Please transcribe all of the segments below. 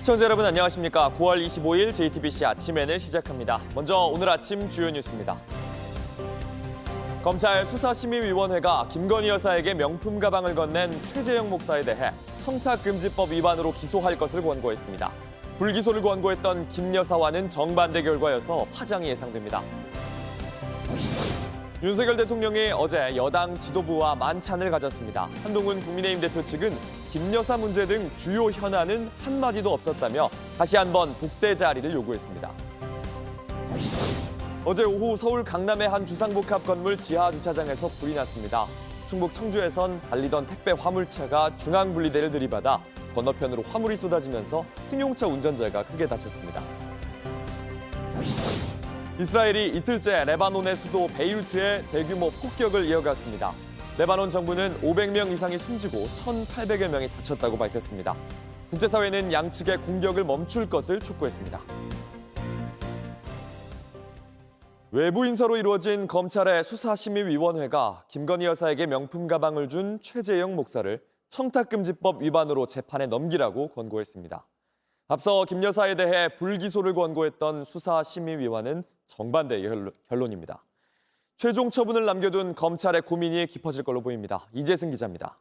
시청자 여러분 안녕하십니까. 9월 25일 JTBC 아침엔을 시작합니다. 먼저 오늘 아침 주요 뉴스입니다. 검찰 수사심의위원회가 김건희 여사에게 명품 가방을 건넨 최재형 목사에 대해 청탁금지법 위반으로 기소할 것을 권고했습니다. 불기소를 권고했던 김 여사와는 정반대 결과여서 파장이 예상됩니다. 윤석열 대통령이 어제 여당 지도부와 만찬을 가졌습니다. 한동훈 국민의힘 대표 측은 김 여사 문제 등 주요 현안은 한마디도 없었다며 다시 한번 복대 자리를 요구했습니다. 어제 오후 서울 강남의 한 주상복합 건물 지하 주차장에서 불이 났습니다. 충북 청주에선 달리던 택배 화물차가 중앙분리대를 들이받아 건너편으로 화물이 쏟아지면서 승용차 운전자가 크게 다쳤습니다. 이스라엘이 이틀째 레바논의 수도 베이루트에 대규모 폭격을 이어갔습니다. 레바논 정부는 500명 이상이 숨지고 1,800여 명이 다쳤다고 밝혔습니다. 국제사회는 양측의 공격을 멈출 것을 촉구했습니다. 외부 인사로 이루어진 검찰의 수사심의위원회가 김건희 여사에게 명품 가방을 준 최재형 목사를 청탁금지법 위반으로 재판에 넘기라고 권고했습니다. 앞서 김 여사에 대해 불기소를 권고했던 수사심의위원회는 정반대의 결론입니다. 최종 처분을 남겨둔 검찰의 고민이 깊어질 걸로 보입니다. 이재승 기자입니다.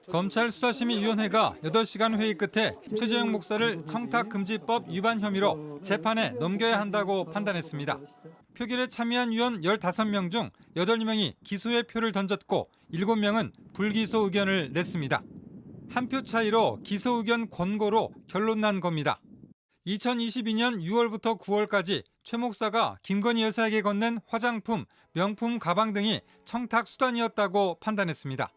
검찰 수사심의위원회가 8시간 회의 끝에 최재형 목사를 청탁금지법 위반 혐의로 재판에 넘겨야 한다고 판단했습니다. 표결에 참여한 위원 15명 중 8명이 기소의 표를 던졌고 7명은 불기소 의견을 냈습니다. 한 표 차이로 기소 의견 권고로 결론 난 겁니다. 2022년 6월부터 9월까지 최 목사가 김건희 여사에게 건넨 화장품, 명품 가방 등이 청탁 수단이었다고 판단했습니다.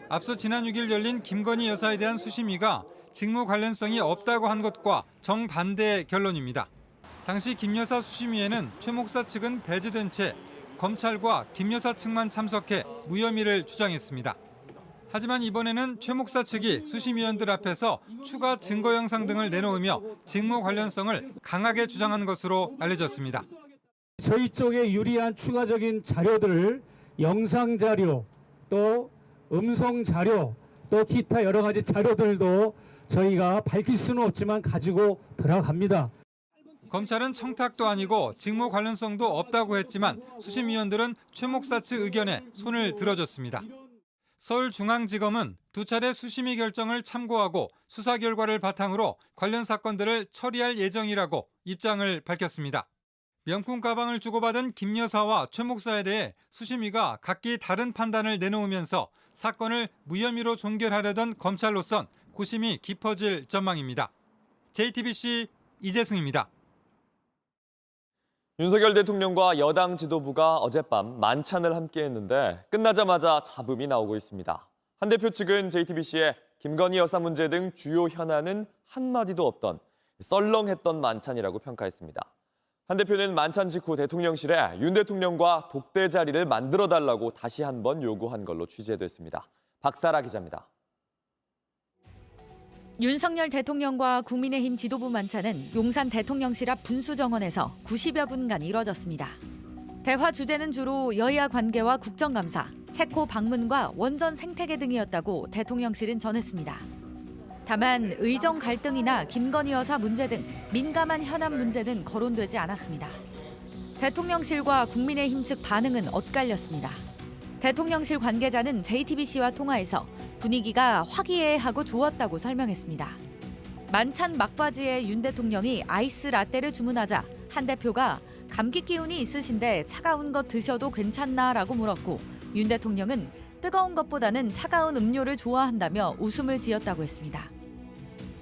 앞서 지난 6일 열린 김건희 여사에 대한 수심위가 직무 관련성이 없다고 한 것과 정반대의 결론입니다. 당시 김 여사 수심위에는 최 목사 측은 배제된 채 검찰과 김 여사 측만 참석해 무혐의를 주장했습니다. 하지만 이번에는 최 목사 측이 수심위원들 앞에서 추가 증거 영상 등을 내놓으며 직무 관련성을 강하게 주장한 것으로 알려졌습니다. 저희 쪽에 유리한 추가적인 자료들을 영상 자료, 또 음성 자료, 또 기타 여러 가지 자료들도 저희가 밝힐 수는 없지만 가지고 들어갑니다. 검찰은 청탁도 아니고 직무 관련성도 없다고 했지만 수심위원들은 최 목사 측 의견에 손을 들어줬습니다. 서울중앙지검은 두 차례 수심위 결정을 참고하고 수사 결과를 바탕으로 관련 사건들을 처리할 예정이라고 입장을 밝혔습니다. 명품 가방을 주고받은 김 여사와 최 목사에 대해 수심위가 각기 다른 판단을 내놓으면서 사건을 무혐의로 종결하려던 검찰로선 고심이 깊어질 전망입니다. JTBC 이재승입니다. 윤석열 대통령과 여당 지도부가 어젯밤 만찬을 함께했는데 끝나자마자 잡음이 나오고 있습니다. 한 대표 측은 JTBC에 김건희 여사 문제 등 주요 현안은 한마디도 없던 썰렁했던 만찬이라고 평가했습니다. 한 대표는 만찬 직후 대통령실에 윤 대통령과 독대 자리를 만들어달라고 다시 한번 요구한 걸로 취재됐습니다. 박사라 기자입니다. 윤석열 대통령과 국민의힘 지도부 만찬은 용산 대통령실 앞 분수정원에서 90여 분간 이뤄졌습니다. 대화 주제는 주로 여야 관계와 국정감사, 체코 방문과 원전 생태계 등이었다고 대통령실은 전했습니다. 다만 의정 갈등이나 김건희 여사 문제 등 민감한 현안 문제는 거론되지 않았습니다. 대통령실과 국민의힘 측 반응은 엇갈렸습니다. 대통령실 관계자는 JTBC와 통화에서 분위기가 화기애애하고 좋았다고 설명했습니다. 만찬 막바지에 윤 대통령이 아이스 라떼를 주문하자 한 대표가 감기 기운이 있으신데 차가운 것 드셔도 괜찮나라고 물었고 윤 대통령은 뜨거운 것보다는 차가운 음료를 좋아한다며 웃음을 지었다고 했습니다.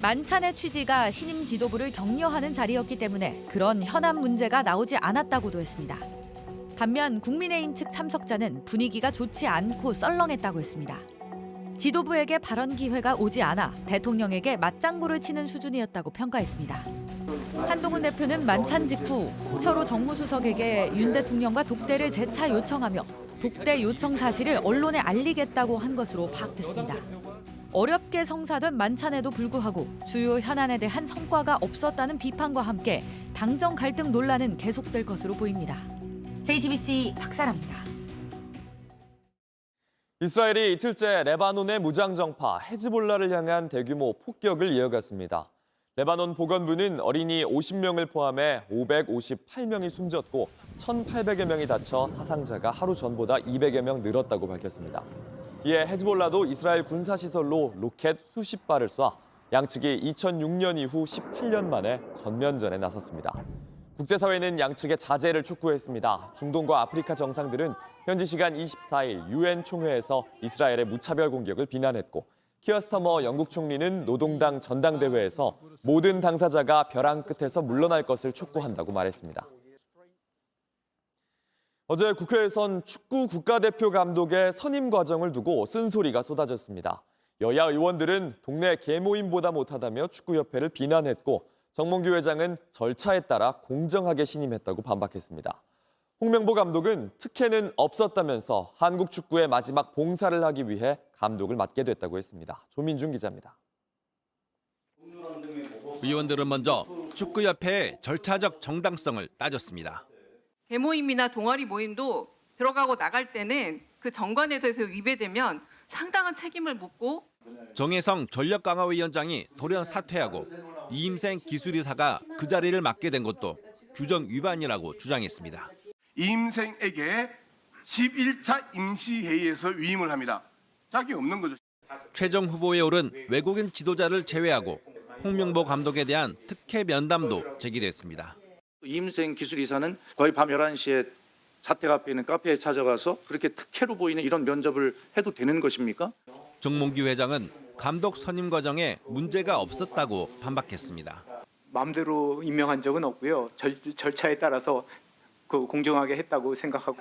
만찬의 취지가 신임 지도부를 격려하는 자리였기 때문에 그런 현안 문제가 나오지 않았다고도 했습니다. 반면 국민의힘 측 참석자는 분위기가 좋지 않고 썰렁했다고 했습니다. 지도부에게 발언 기회가 오지 않아 대통령에게 맞장구를 치는 수준이었다고 평가했습니다. 한동훈 대표는 만찬 직후 홍철호 정무수석에게 윤 대통령과 독대를 재차 요청하며 독대 요청 사실을 언론에 알리겠다고 한 것으로 파악됐습니다. 어렵게 성사된 만찬에도 불구하고 주요 현안에 대한 성과가 없었다는 비판과 함께 당정 갈등 논란은 계속될 것으로 보입니다. JTBC 박사라입니다. 이스라엘이 이틀째 레바논의 무장정파 헤즈볼라를 향한 대규모 폭격을 이어갔습니다. 레바논 보건부는 어린이 50명을 포함해 558명이 숨졌고 1,800여 명이 다쳐 사상자가 하루 전보다 200여 명 늘었다고 밝혔습니다. 이에 헤즈볼라도 이스라엘 군사시설로 로켓 수십 발을 쏴 양측이 2006년 이후 18년 만에 전면전에 나섰습니다. 국제사회는 양측의 자제를 촉구했습니다. 중동과 아프리카 정상들은 현지 시간 24일 유엔 총회에서 이스라엘의 무차별 공격을 비난했고 키어 스타머 영국 총리는 노동당 전당대회에서 모든 당사자가 벼랑 끝에서 물러날 것을 촉구한다고 말했습니다. 어제 국회에선 축구 국가대표 감독의 선임 과정을 두고 쓴소리가 쏟아졌습니다. 여야 의원들은 동네 계모임보다 못하다며 축구협회를 비난했고 정몽규 회장은 절차에 따라 공정하게 신임했다고 반박했습니다. 홍명보 감독은 특혜는 없었다면서 한국 축구의 마지막 봉사를 하기 위해 감독을 맡게 됐다고 했습니다. 조민준 기자입니다. 의원들은 먼저 축구협회의 절차적 정당성을 따졌습니다. 계모임이나 동아리 모임도 들어가고 나갈 때는 그 정관에 대해서 위배되면 상당한 책임을 묻고 정혜성 전력강화위원장이 돌연 사퇴하고 이임생 기술이사가 그 자리를 맡게 된 것도 규정 위반이라고 주장했습니다. 이임생에게 11차 임시회의에서 위임을 합니다. 자격이 없는 거죠. 최종 후보에 오른 외국인 지도자를 제외하고 홍명보 감독에 대한 특혜 면담도 제기됐습니다. 이임생 기술이사는 거의 밤 11시에 자택 앞에 있는 카페에 찾아가서 그렇게 특혜로 보이는 이런 면접을 해도 되는 것입니까? 정몽규 회장은 감독 선임 과정에 문제가 없었다고 반박했습니다. 마음대로 임명한 적은 없고요. 절차에 따라서 공정하게 했다고 생각하고.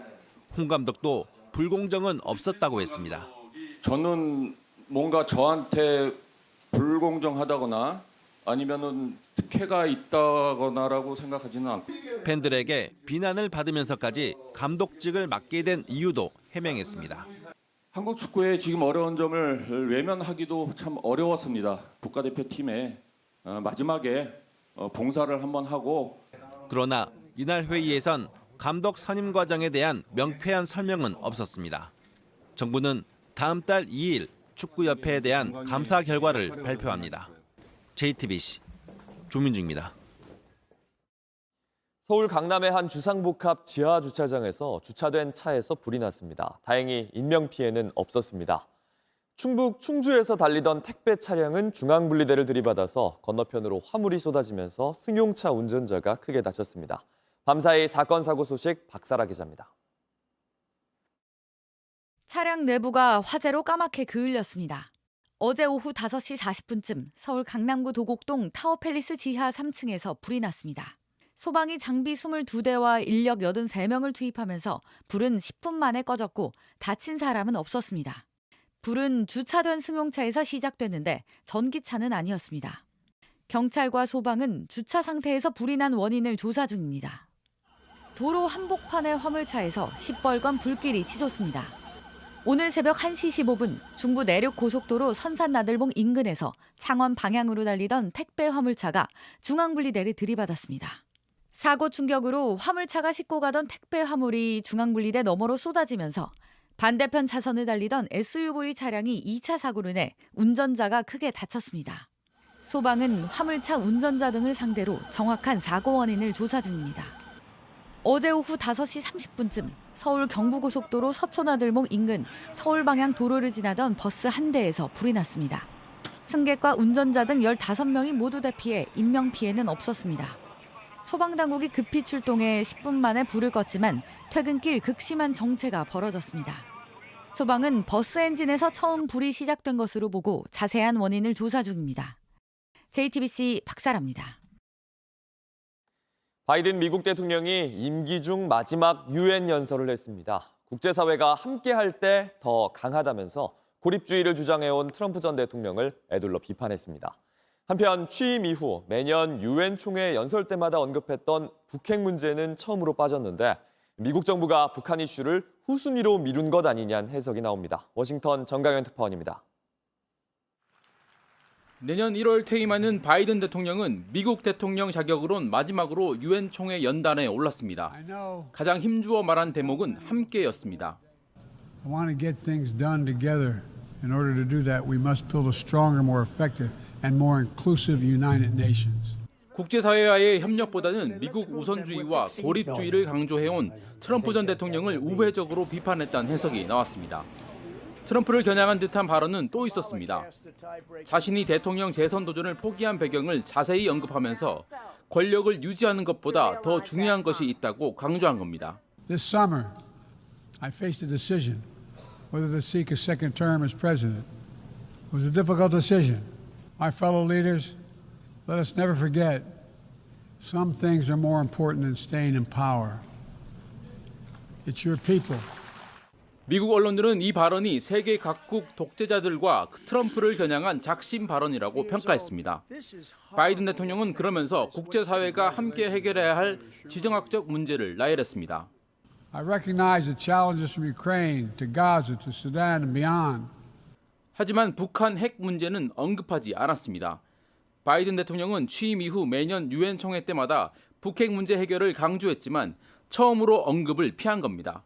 홍 감독도 불공정은 없었다고 했습니다. 저는 뭔가 저한테 불공정하다거나 아니면은 특혜가 있다거나라고 생각하지는 않고 팬들에게 비난을 받으면서까지 감독직을 맡게 된 이유도 해명했습니다. 한국 축구의 지금 어려운 점을 외면하기도 참 어려웠습니다. 국가대표팀에 마지막에 봉사를 한번 하고 그러나 이날 회의에선 감독 선임 과정에 대한 명쾌한 설명은 없었습니다. 정부는 다음 달 2일 축구협회에 대한 감사 결과를 발표합니다. JTBC 조민주입니다. 서울 강남의 한 주상복합 지하 주차장에서 주차된 차에서 불이 났습니다. 다행히 인명피해는 없었습니다. 충북 충주에서 달리던 택배 차량은 중앙분리대를 들이받아서 건너편으로 화물이 쏟아지면서 승용차 운전자가 크게 다쳤습니다. 밤사이 사건 사고 소식 박사라 기자입니다. 차량 내부가 화재로 까맣게 그을렸습니다. 어제 오후 5시 40분쯤 서울 강남구 도곡동 타워팰리스 지하 3층에서 불이 났습니다. 소방이 장비 22대와 인력 83명을 투입하면서 불은 10분 만에 꺼졌고 다친 사람은 없었습니다. 불은 주차된 승용차에서 시작됐는데 전기차는 아니었습니다. 경찰과 소방은 주차 상태에서 불이 난 원인을 조사 중입니다. 도로 한복판의 화물차에서 시뻘건 불길이 치솟습니다. 오늘 새벽 1시 15분 중부 내륙 고속도로 선산나들봉 인근에서 창원 방향으로 달리던 택배 화물차가 중앙분리대를 들이받았습니다. 사고 충격으로 화물차가 싣고 가던 택배 화물이 중앙분리대 너머로 쏟아지면서 반대편 차선을 달리던 SUV 차량이 2차 사고로 내 운전자가 크게 다쳤습니다. 소방은 화물차 운전자 등을 상대로 정확한 사고 원인을 조사 중입니다. 어제 오후 5시 30분쯤 서울 경부고속도로 서초나들목 인근 서울 방향 도로를 지나던 버스 한 대에서 불이 났습니다. 승객과 운전자 등 15명이 모두 대피해 인명피해는 없었습니다. 소방당국이 급히 출동해 10분 만에 불을 껐지만 퇴근길 극심한 정체가 벌어졌습니다. 소방은 버스 엔진에서 처음 불이 시작된 것으로 보고 자세한 원인을 조사 중입니다. JTBC 박사라입니다. 바이든 미국 대통령이 임기 중 마지막 유엔 연설을 했습니다. 국제사회가 함께할 때 더 강하다면서 고립주의를 주장해온 트럼프 전 대통령을 애둘러 비판했습니다. 한편 취임 이후 매년 유엔 총회 연설 때마다 언급했던 북핵 문제는 처음으로 빠졌는데 미국 정부가 북한 이슈를 후순위로 미룬 것 아니냐는 해석이 나옵니다. 워싱턴 정강현 특파원입니다. 내년 1월 퇴임하는 바이든 대통령은 미국 대통령 자격으론 마지막으로 유엔 총회 연단에 올랐습니다. 가장 힘주어 말한 대목은 함께였습니다. I want to get things done together. In order to do that, we must build a stronger, more effective, and more inclusive United Nations. 국제사회와의 협력보다는 미국 우선주의와 고립주의를 강조해온 트럼프 전 대통령을 우회적으로 비판했다는 해석이 나왔습니다. 트럼프를 겨냥한 듯한 발언은 또 있었습니다. 자신이 대통령 재선 도전을 포기한 배경을 자세히 언급하면서 권력을 유지하는 것보다 더 중요한 것이 있다고 강조한 겁니다. This summer, I faced a decision whether to seek a second term as president. It was a difficult decision. My fellow leaders, let us never forget, some things are more important than staying in power. It's your people. 미국 언론들은 이 발언이 세계 각국 독재자들과 트럼프를 겨냥한 작심 발언이라고 평가했습니다. 바이든 대통령은 그러면서 국제사회가 함께 해결해야 할 지정학적 문제를 나열했습니다. I recognize the challenges from Ukraine to Gaza to Sudan and beyond. 하지만 북한 핵 문제는 언급하지 않았습니다. 바이든 대통령은 취임 이후 매년 유엔 총회 때마다 북핵 문제 해결을 강조했지만 처음으로 언급을 피한 겁니다.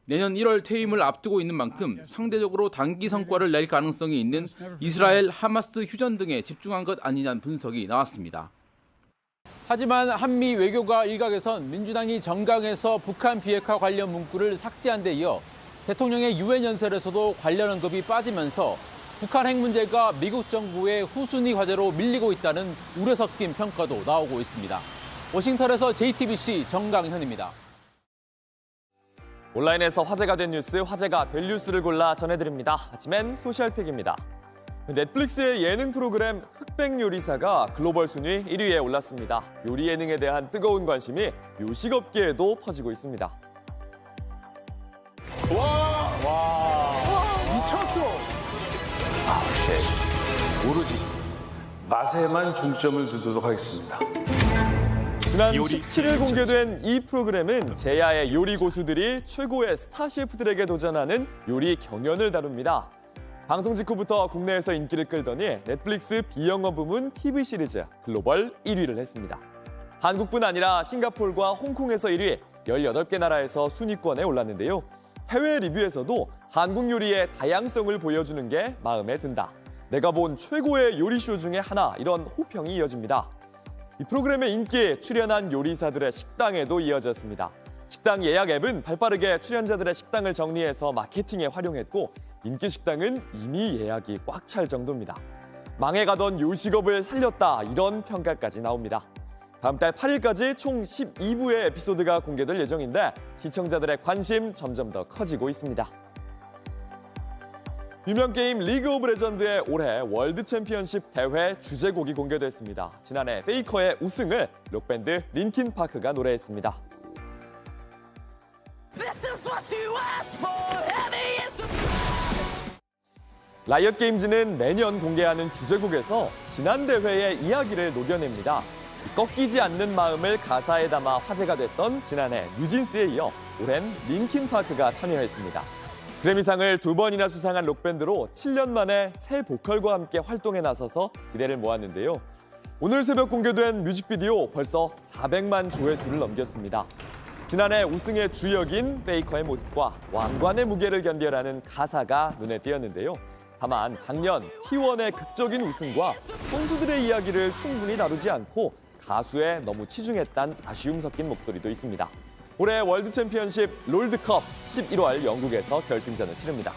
내년 1월 퇴임을 앞두고 있는 만큼 상대적으로 단기 성과를 낼 가능성이 있는 이스라엘, 하마스 휴전 등에 집중한 것 아니냐는 분석이 나왔습니다. 하지만 한미 외교가 일각에선 민주당이 정강에서 북한 비핵화 관련 문구를 삭제한 데 이어 대통령의 유엔 연설에서도 관련 언급이 빠지면서 북한 핵 문제가 미국 정부의 후순위 과제로 밀리고 있다는 우려 섞인 평가도 나오고 있습니다. 워싱턴에서 JTBC 정강현입니다. 온라인에서 화제가 된 뉴스, 화제가 될 뉴스를 골라 전해드립니다. 아침엔 소셜픽입니다. 넷플릭스의 예능 프로그램 흑백 요리사가 글로벌 순위 1위에 올랐습니다. 요리 예능에 대한 뜨거운 관심이 요식업계에도 퍼지고 있습니다. 미쳤어. 오로지 맛에만 중점을 두도록 하겠습니다. 지난 17일 공개된 이 프로그램은 제야의 요리 고수들이 최고의 스타 셰프들에게 도전하는 요리 경연을 다룹니다. 방송 직후부터 국내에서 인기를 끌더니 넷플릭스 비영어 부문 TV 시리즈 글로벌 1위를 했습니다. 한국뿐 아니라 싱가포르와 홍콩에서 1위, 18개 나라에서 순위권에 올랐는데요. 해외 리뷰에서도 한국 요리의 다양성을 보여주는 게 마음에 든다. 내가 본 최고의 요리쇼 중에 하나, 이런 호평이 이어집니다. 이 프로그램의 인기에 출연한 요리사들의 식당에도 이어졌습니다. 식당 예약 앱은 발빠르게 출연자들의 식당을 정리해서 마케팅에 활용했고 인기 식당은 이미 예약이 꽉 찰 정도입니다. 망해가던 요식업을 살렸다, 이런 평가까지 나옵니다. 다음 달 8일까지 총 12부의 에피소드가 공개될 예정인데 시청자들의 관심 점점 더 커지고 있습니다. 유명 게임 리그 오브 레전드의 올해 월드 챔피언십 대회 주제곡이 공개됐습니다. 지난해 페이커의 우승을 록밴드 린킨 파크가 노래했습니다. 라이엇 게임즈는 매년 공개하는 주제곡에서 지난 대회의 이야기를 녹여냅니다. 꺾이지 않는 마음을 가사에 담아 화제가 됐던 지난해 뉴진스에 이어 올해는 린킨 파크가 참여했습니다. 그래미상을 2번이나 수상한 록밴드로 7년 만에 새 보컬과 함께 활동에 나서서 기대를 모았는데요. 오늘 새벽 공개된 뮤직비디오 벌써 400만 조회수를 넘겼습니다. 지난해 우승의 주역인 베이커의 모습과 왕관의 무게를 견뎌라는 가사가 눈에 띄었는데요. 다만 작년 T1의 극적인 우승과 선수들의 이야기를 충분히 다루지 않고 가수에 너무 치중했다는 아쉬움 섞인 목소리도 있습니다. 올해 월드 챔피언십 롤드컵 11월 영국에서 결승전을 치릅니다.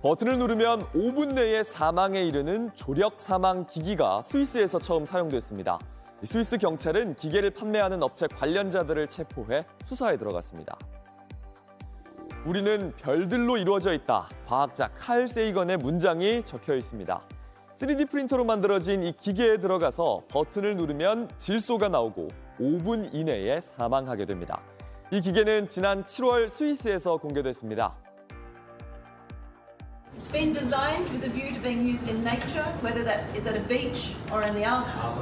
버튼을 누르면 5분 내에 사망에 이르는 조력 사망 기기가 스위스에서 처음 사용됐습니다. 스위스 경찰은 기계를 판매하는 업체 관련자들을 체포해 수사에 들어갔습니다. 우리는 별들로 이루어져 있다. 과학자 칼 세이건의 문장이 적혀 있습니다. 3D 프린터로 만들어진 이 기계에 들어가서 버튼을 누르면 질소가 나오고 5분 이내에 사망하게 됩니다. 이 기계는 지난 7월 스위스에서 공개됐습니다. It's been designed with a view to being used in nature, whether that is at a beach or in the Alps,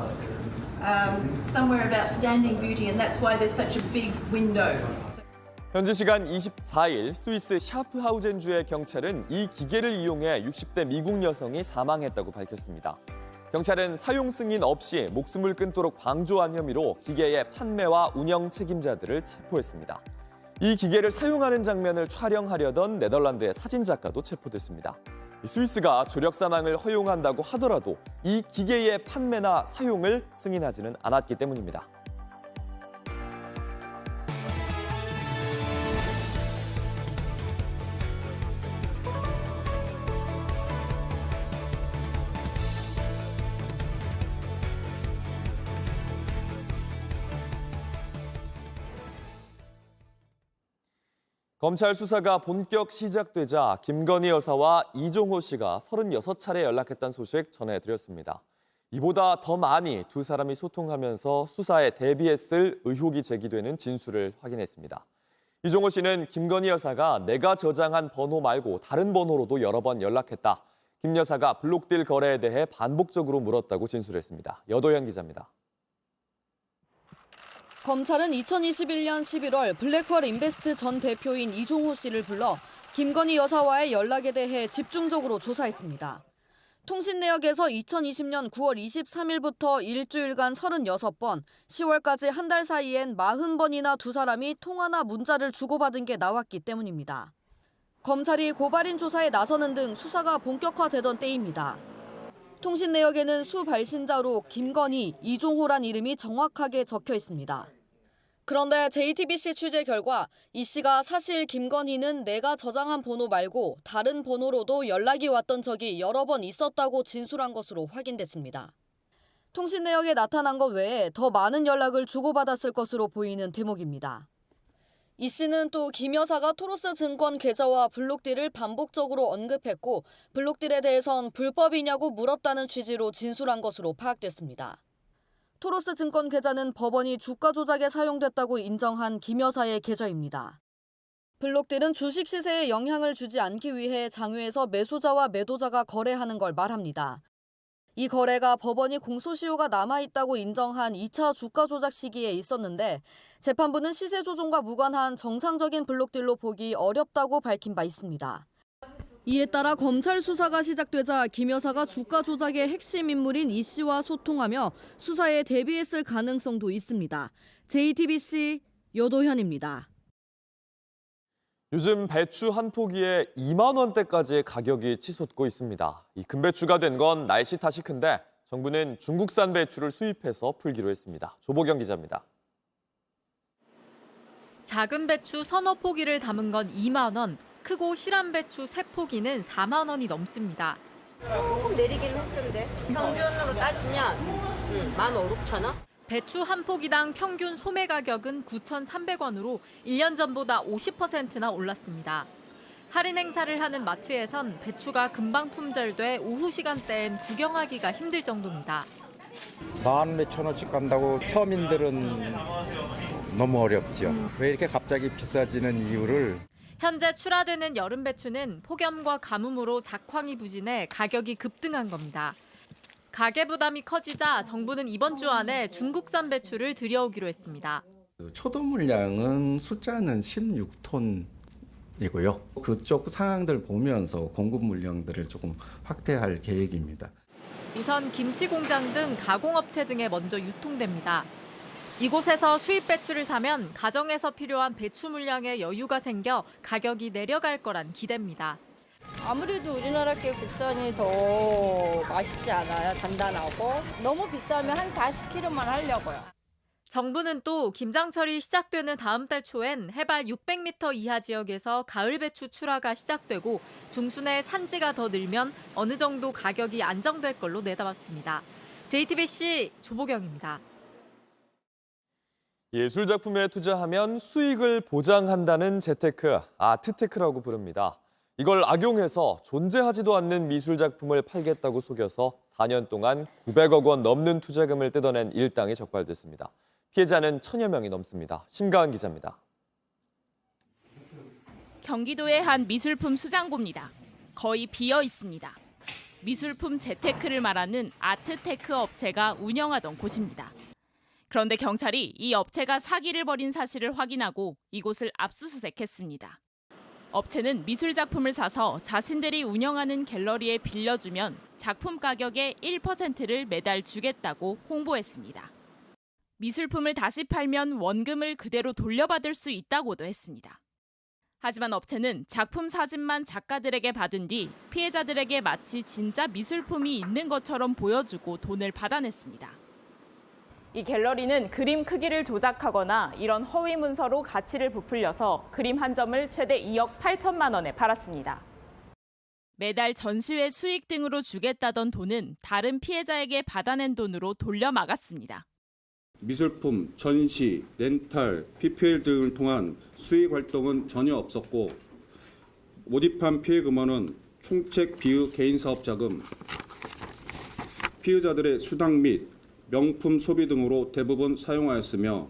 somewhere of outstanding beauty, and that's why there's such a big window. 현지 시간 24일 스위스 샤프하우젠주의 경찰은 이 기계를 이용해 60대 미국 여성이 사망했다고 밝혔습니다. 경찰은 사용 승인 없이 목숨을 끊도록 방조한 혐의로 기계의 판매와 운영 책임자들을 체포했습니다. 이 기계를 사용하는 장면을 촬영하려던 네덜란드의 사진작가도 체포됐습니다. 스위스가 조력 사망을 허용한다고 하더라도 이 기계의 판매나 사용을 승인하지는 않았기 때문입니다. 검찰 수사가 본격 시작되자 김건희 여사와 이종호 씨가 36차례 연락했다는 소식 전해드렸습니다. 이보다 더 많이 두 사람이 소통하면서 수사에 대비했을 의혹이 제기되는 진술을 확인했습니다. 이종호 씨는 김건희 여사가 내가 저장한 번호 말고 다른 번호로도 여러 번 연락했다. 김 여사가 블록딜 거래에 대해 반복적으로 물었다고 진술했습니다. 여도현 기자입니다. 검찰은 2021년 11월 블랙펄 인베스트 전 대표인 이종호 씨를 불러 김건희 여사와의 연락에 대해 집중적으로 조사했습니다. 통신 내역에서 2020년 9월 23일부터 일주일간 36번, 10월까지 한 달 사이엔 40번이나 두 사람이 통화나 문자를 주고받은 게 나왔기 때문입니다. 검찰이 고발인 조사에 나서는 등 수사가 본격화되던 때입니다. 통신 내역에는 수발신자로 김건희, 이종호란 이름이 정확하게 적혀 있습니다. 그런데 JTBC 취재 결과 이 씨가 사실 김건희는 내가 저장한 번호 말고 다른 번호로도 연락이 왔던 적이 여러 번 있었다고 진술한 것으로 확인됐습니다. 통신 내역에 나타난 것 외에 더 많은 연락을 주고받았을 것으로 보이는 대목입니다. 이 씨는 또 김 여사가 토로스 증권 계좌와 블록딜을 반복적으로 언급했고 블록딜에 대해선 불법이냐고 물었다는 취지로 진술한 것으로 파악됐습니다. 토로스 증권 계좌는 법원이 주가 조작에 사용됐다고 인정한 김 여사의 계좌입니다. 블록딜은 주식 시세에 영향을 주지 않기 위해 장외에서 매수자와 매도자가 거래하는 걸 말합니다. 이 거래가 법원이 공소시효가 남아있다고 인정한 2차 주가 조작 시기에 있었는데 재판부는 시세 조종과 무관한 정상적인 블록딜로 보기 어렵다고 밝힌 바 있습니다. 이에 따라 검찰 수사가 시작되자 김 여사가 주가 조작의 핵심 인물인 이 씨와 소통하며 수사에 대비했을 가능성도 있습니다. JTBC 여도현입니다. 요즘 배추 한 포기에 2만 원대까지 가격이 치솟고 있습니다. 이 금배추가 된 건 날씨 탓이 큰데 정부는 중국산 배추를 수입해서 풀기로 했습니다. 조보경 기자입니다. 작은 배추 서너 포기를 담은 건 2만 원, 크고 실한 배추 3포기는 4만 원이 넘습니다. 조금 내리긴 했던데 평균으로 따지면 15,000원? 배추 한 포기당 평균 소매 가격은 9,300원으로 1년 전보다 50%나 올랐습니다. 할인 행사를 하는 마트에선 배추가 금방 품절돼 오후 시간대엔 구경하기가 힘들 정도입니다. 10,000원 몇천 원씩 간다고 서민들은 너무 어렵죠. 왜 이렇게 갑자기 비싸지는 이유를. 현재 출하되는 여름 배추는 폭염과 가뭄으로 작황이 부진해 가격이 급등한 겁니다. 가계 부담이 커지자 정부는 이번 주 안에 중국산 배추를 들여오기로 했습니다. 초도 물량은 숫자는 16톤이고요. 그쪽 상황들 보면서 공급 물량들을 조금 확대할 계획입니다. 우선 김치 공장 등 가공업체 등에 먼저 유통됩니다. 이곳에서 수입 배추를 사면 가정에서 필요한 배추 물량에 여유가 생겨 가격이 내려갈 거란 기대입니다. 아무래도 우리나라 게 국산이 더 맛있지 않아요? 단단하고. 너무 비싸면 한 40kg만 하려고요. 정부는 또 김장철이 시작되는 다음 달 초엔 해발 600m 이하 지역에서 가을 배추 출하가 시작되고 중순에 산지가 더 늘면 어느 정도 가격이 안정될 걸로 내다봤습니다. JTBC 조보경입니다. 예술작품에 투자하면 수익을 보장한다는 재테크, 아트테크라고 부릅니다. 이걸 악용해서 존재하지도 않는 미술작품을 팔겠다고 속여서 4년 동안 900억 원 넘는 투자금을 뜯어낸 일당이 적발됐습니다. 피해자는 1000여 명이 넘습니다. 심가은 기자입니다. 경기도의 한 미술품 수장고입니다. 거의 비어 있습니다. 미술품 재테크를 말하는 아트테크 업체가 운영하던 곳입니다. 그런데 경찰이 이 업체가 사기를 벌인 사실을 확인하고 이곳을 압수수색했습니다. 업체는 미술 작품을 사서 자신들이 운영하는 갤러리에 빌려주면 작품 가격의 1%를 매달 주겠다고 홍보했습니다. 미술품을 다시 팔면 원금을 그대로 돌려받을 수 있다고도 했습니다. 하지만 업체는 작품 사진만 작가들에게 받은 뒤 피해자들에게 마치 진짜 미술품이 있는 것처럼 보여주고 돈을 받아냈습니다. 이 갤러리는 그림 크기를 조작하거나 이런 허위 문서로 가치를 부풀려서 그림 한 점을 최대 2억 8천만 원에 팔았습니다. 매달 전시회 수익 등으로 주겠다던 돈은 다른 피해자에게 받아낸 돈으로 돌려막았습니다. 미술품, 전시, 렌탈, PPL 등을 통한 수익 활동은 전혀 없었고 모집한 피해 금원은 총책 비의 개인 사업 자금, 피해자들의 수당 및 명품 소비 등으로 대부분 사용하였으며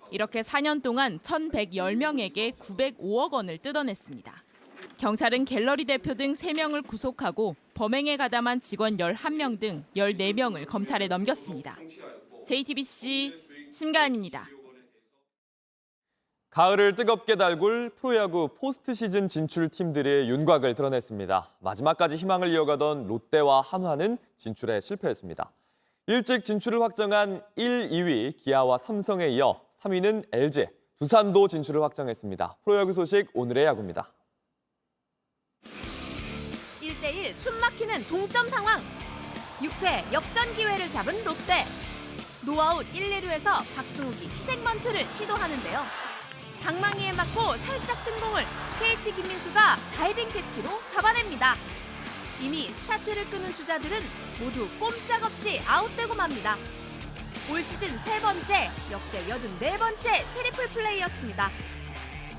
이렇게 4년 동안 1,110명에게 905억 원을 뜯어냈습니다. 경찰은 갤러리 대표 등 3명을 구속하고 범행에 가담한 직원 11명 등 14명을 검찰에 넘겼습니다. JTBC 심가은입니다. 가을을 뜨겁게 달굴 프로야구 포스트 시즌 진출 팀들의 윤곽을 드러냈습니다. 마지막까지 희망을 이어가던 롯데와 한화는 진출에 실패했습니다. 일찍 진출을 확정한 1, 2위 기아와 삼성에 이어 3위는 LG, 두산도 진출을 확정했습니다. 프로야구 소식 오늘의 야구입니다. 1대1 숨막히는 동점 상황. 6회 역전 기회를 잡은 롯데. 노아웃 1, 2루에서 박승욱이 희생번트를 시도하는데요. 방망이에 맞고 살짝 뜬 공을 KT 김민수가 다이빙 캐치로 잡아냅니다. 이미 스타트를 끄는 주자들은 모두 꼼짝없이 아웃되고 맙니다. 올 시즌 3번째, 역대 84번째 트리플 플레이였습니다.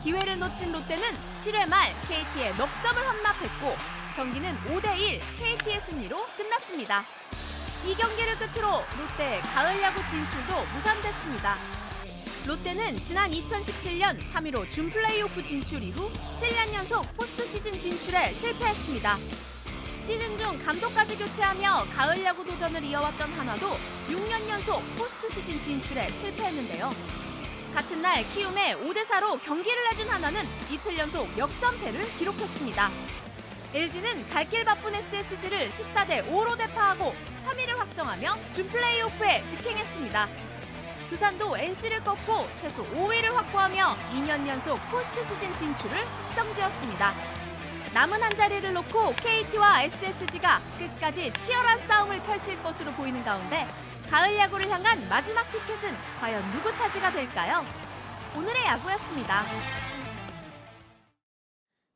기회를 놓친 롯데는 7회 말 KT에 넉 점을 헌납했고 경기는 5대1 KT의 승리로 끝났습니다. 이 경기를 끝으로 롯데의 가을 야구 진출도 무산됐습니다. 롯데는 지난 2017년 3위로 준 플레이오프 진출 이후 7년 연속 포스트 시즌 진출에 실패했습니다. 시즌 중 감독까지 교체하며 가을 야구 도전을 이어왔던 한화도 6년 연속 포스트 시즌 진출에 실패했는데요. 같은 날 키움에 5대4로 경기를 내준 한화는 이틀 연속 역전패를 기록했습니다. LG는 갈 길 바쁜 SSG를 14대5로 대파하고 3위를 확정하며 준 플레이오프에 직행했습니다. 두산도 NC를 꺾고 최소 5위를 확보하며 2년 연속 포스트 시즌 진출을 확정지었습니다. 남은 한 자리를 놓고 KT와 SSG가 끝까지 치열한 싸움을 펼칠 것으로 보이는 가운데 가을 야구를 향한 마지막 티켓은 과연 누구 차지가 될까요? 오늘의 야구였습니다.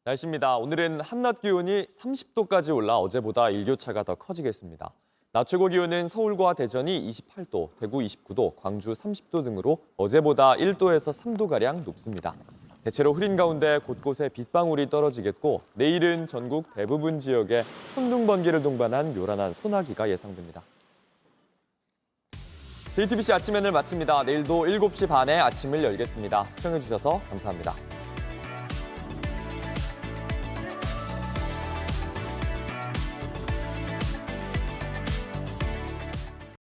날씨입니다. 오늘은 한낮 기온이 30도까지 올라 어제보다 일교차가 더 커지겠습니다. 낮 최고 기온은 서울과 대전이 28도, 대구 29도, 광주 30도 등으로 어제보다 1도에서 3도가량 높습니다. 대체로 흐린 가운데 곳곳에 빗방울이 떨어지겠고 내일은 전국 대부분 지역에 천둥 번개를 동반한 요란한 소나기가 예상됩니다. JTBC 아침 N을 마칩니다. 내일도 7시 반에 아침을 열겠습니다. 시청해주셔서 감사합니다.